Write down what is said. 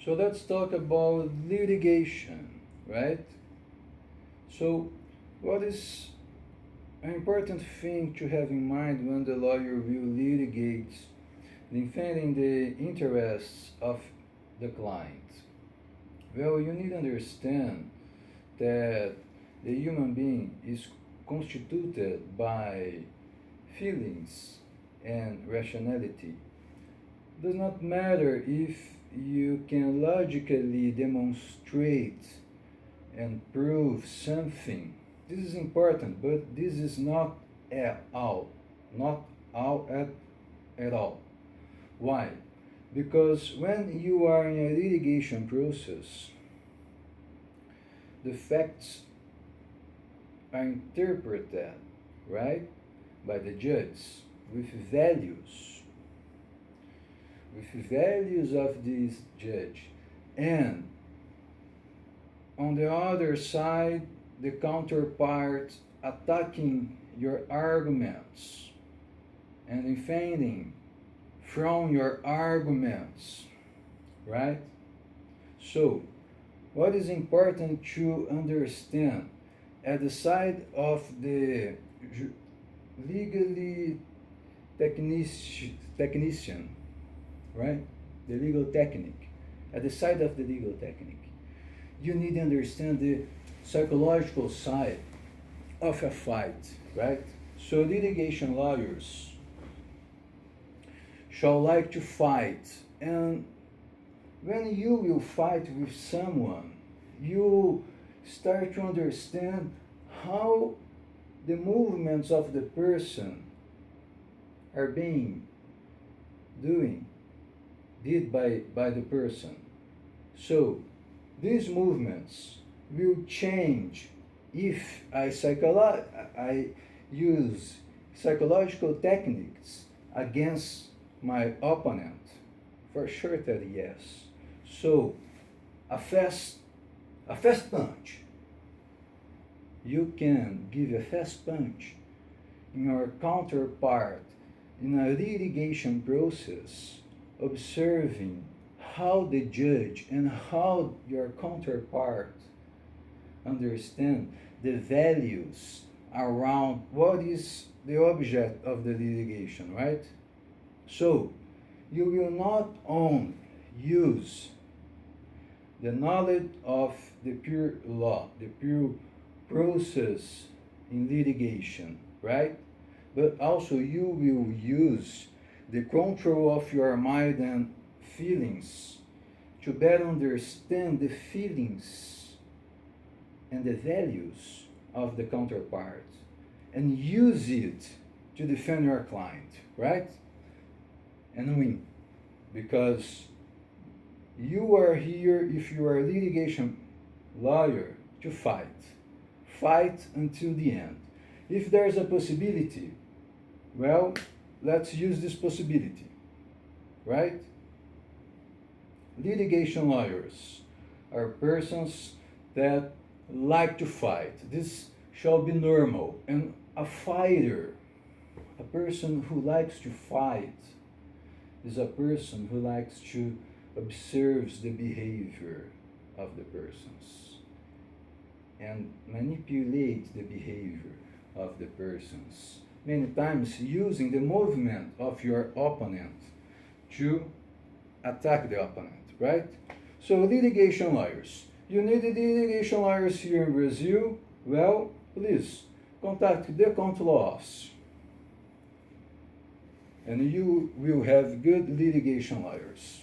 So let's talk about litigation, right? So, what is an important thing to have in mind when the lawyer will litigate defending the interests of the client? Well, you need to understand that the human being is constituted by feelings and rationality. Does not matter if you can logically demonstrate and prove something. This is important, but this is not at all. Not all at all. Why? Because when you are in a litigation process, the facts are interpreted, right, by the judge with values of this judge, and on the other side, the counterpart attacking your arguments and defending from your arguments, right? So, what is important to understand at the side of the legally technician, right? The legal technique. At the side of the legal technique, you need to understand the psychological side of a fight, right? So litigation lawyers shall like to fight, and when you will fight with someone, you start to understand how the movements of the person are being did by the person. So these movements will change if I use psychological techniques against my opponent. For sure that yes. So a fast punch. You can give a fast punch in your counterpart in a litigation process, observing how the judge and how your counterpart understand the values around what is the object of the litigation, right? So, you will not only use the knowledge of the pure law, the pure process in litigation, right? But also you will use the control of your mind and feelings to better understand the feelings and the values of the counterpart and use it to defend your client, right? And win. Because you are here, if you are a litigation lawyer, to fight. Fight until the end. If there's a possibility, well, let's use this possibility, right? Litigation lawyers are persons that like to fight. This shall be normal. And a fighter, a person who likes to fight, is a person who likes to observe the behavior of the persons and manipulate the behavior of the persons, many times using the movement of your opponent to attack the opponent, right? So litigation lawyers. You need the litigation lawyers here in Brazil? Well, please contact the Conte Laws, and you will have good litigation lawyers.